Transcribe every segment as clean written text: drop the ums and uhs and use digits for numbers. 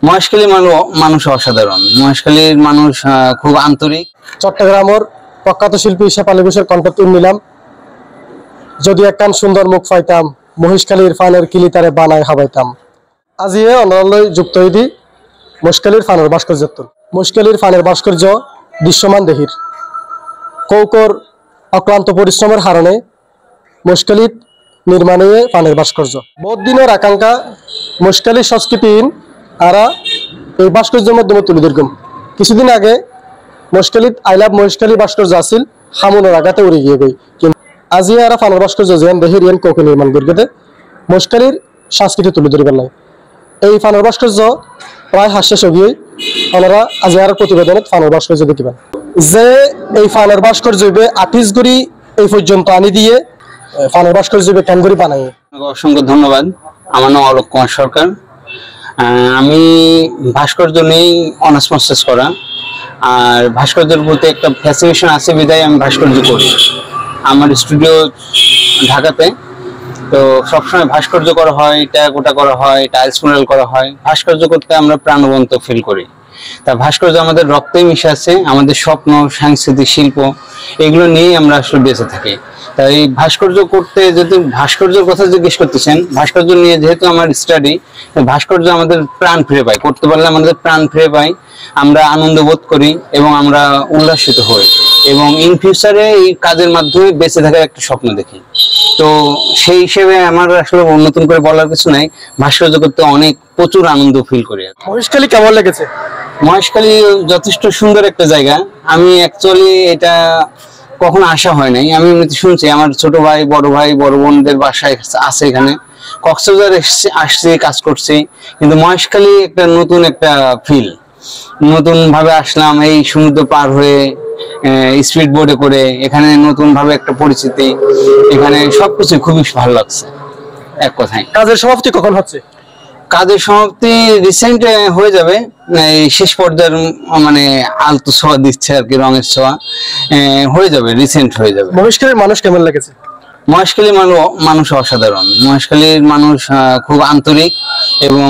মহেশখালীর মানুষ অসাধারণ। মহেশখালীর মানুষ খুব আন্তরিক। চট্টগ্রামের প্রখ্যাত শিল্পী শেফালী ঘোষের কণ্ঠ নিলাম। যদি একখান সুন্দর মুখ পাইতাম, মহেশখালীর ফানের কিলি তারে বানায় হাবাইতাম। আজিয়ে অনরালয় যুক্ত হইদি মহেশখালীর ফানের ভাস্কর্য। মহেশখালীর ফানের ভাস্কর্য দৃশ্যমান দেহির কৌকর অক্লান্ত পরিশ্রমের হারণে মহেশখালীর নির্মাণে ফানের ভাস্কর্য বহুত দিনের আকাঙ্ক্ষা। মহেশখালীর সংস্কৃতিহীন আরা এই ভাস্কর্যের মাধ্যমে তুলে ধরলাম। কিছুদিন আগে মহেশখালীত আই লাভ মহেশখালী ভাস্কর্য আছিল, হামুনের আঘাতে উড়ে গিয়ে গই। কিন্তু আজি আরা ফানের ভাস্কর্য যেন দেহের ইয়ান কৌকে নির্মাণ করতে মহেশখালীর সংস্কৃতি তুলে ধরবেন নাই। এই ফানের ভাস্কর্য প্রায় হাস্যে সগিয়ে ওনারা আজি আর প্রতিবেদনত ফানের ভাস্কর্য দেখিবেন। যে এই ফানের ভাস্কর্য আটিশগুড়ি এই পর্যন্ত আনি দিয়ে ফানের ভাস্কর্য ক্যানগুড়ি বানাই। অসংখ্য ধন্যবাদ। আমার নাম অলোক কুমার সরকার। আমি ভাস্কর্য নিয়েই অনার্স মাস্টার্স করা, আর ভাস্কর্যের প্রতি একটা ফ্যাসিনেশন আছে বিধায় আমি ভাস্কর্য করি। আমার স্টুডিও ঢাকাতে, তো সবসময় ভাস্কর্য করা হয়, টেরাকোটা করা হয়, টাইলস মুরাল করা হয়। ভাস্কর্য করতে আমরা প্রাণবন্ত ফিল করি। তা ভাস্কর্য আমাদের রক্তে মিশে আছে। আমাদের স্বপ্ন, সাংস্কৃতিক শিল্প এগুলো নিয়েই আমরা আসলে বেঁচে থাকি। তাই ভাস্কর্য করতে, যদি ভাস্কর্যের কথা জিজ্ঞেস করতেছেন, ভাস্কর্য নিয়ে যেহেতু আমার স্টাডি, ভাস্কর্য আমাদের প্রাণ ফিরে পাই। করতে পারলে আমাদের প্রাণ ফিরে পাই, আমরা আনন্দ বোধ করি এবং আমরা উল্লাসিত হই, এবং ইন ফিউচারে এই কাজের মাধ্যমে বেঁচে থাকার একটা স্বপ্ন দেখি। তো সেই হিসেবে আমার আসলে নতুন করে বলার কিছু নাই। ভাস্কর্য করতে প্রচুর আনন্দ ফিল করি। মহেশখালী কেমন লেগেছে? মহেশখালী যথেষ্ট সুন্দর একটা জায়গা। আমি অ্যাকচুয়ালি এটা কখনো আসা হয় নাই। আমি এমনিতে শুনছি, আমার ছোট ভাই, বড় বোনদের বাসায় আছে এখানে। কক্সবাজার আসছি, কাজ করছি, কিন্তু মহেশখালী একটা নতুন একটা ফিল। নতুন ভাবে আসলাম, এই সমুদ্র পার হয়ে স্পিড বোর্ডে করে এখানে নতুন ভাবে একটা পরিচিতি। এখানে সবকিছু খুবই ভালো লাগছে এক কথায়। কাজের সমাপ্তি কখন হচ্ছে? কাজের সমাপ্তি রিসেন্ট হয়ে যাবে, এই শেষ পর্যায়ের মানে আলতো ছোঁয়া দিচ্ছে আর কি, রঙের ছোঁয়া হয়ে যাবে, রিসেন্ট হয়ে যাবে। মহেশখালীর মানুষ কেমন লেগেছে? মহেশখালীর মানুষ অসাধারণ। মহেশখালীর মানুষ খুব আন্তরিক এবং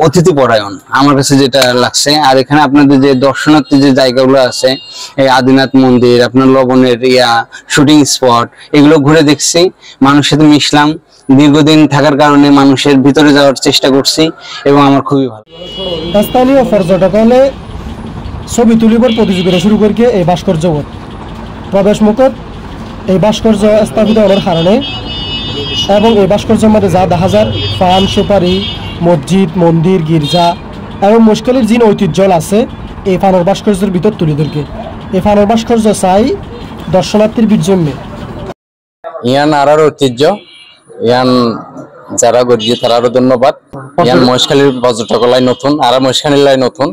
অতিথি পরায়ণ আমার কাছে যেটা লাগছে। আর এখানে আপনাদের যে দর্শনার্থী যে জায়গাগুলো আছে, এই আদিনাথ মন্দির, আপনার লবণের শুটিং স্পট, এগুলো ঘুরে দেখছি, মানুষের সাথে মিশলাম। দীর্ঘদিন থাকার কারণে মানুষের ভিতরে যাওয়ার চেষ্টা করছি এবং আমার খুবই ভালো। স্থানীয় পর্যটক হলে ছবি তুলিবার প্রতিযোগিতা শুরু করিয়ে এই ভাস্কর্য প্রবেশ মুখত এই ভাস্কর্য স্থাপিত হওয়ার কারণে, এবং এই ভাস্কর্যের মধ্যে যা দেখা যায় পান, সুপারি, মসজিদ, মন্দির, গির্জা এবং মহেশখালীর যে ঐতিহ্য আছে এই ফানের ভাস্কর্যের ভিতর তুলে ধরকে। এই ফানের ভাস্কর্য চাই দর্শনার্থীর জন্য। ইয়ান আরার ঐতিহ্য, ইয়ান যারা গড়িয়ে তারারও ধন্যবাদ। ইয়ান মহেশখালীর পর্যটকলাই নতুন, আর মহেশখালীর নতুন।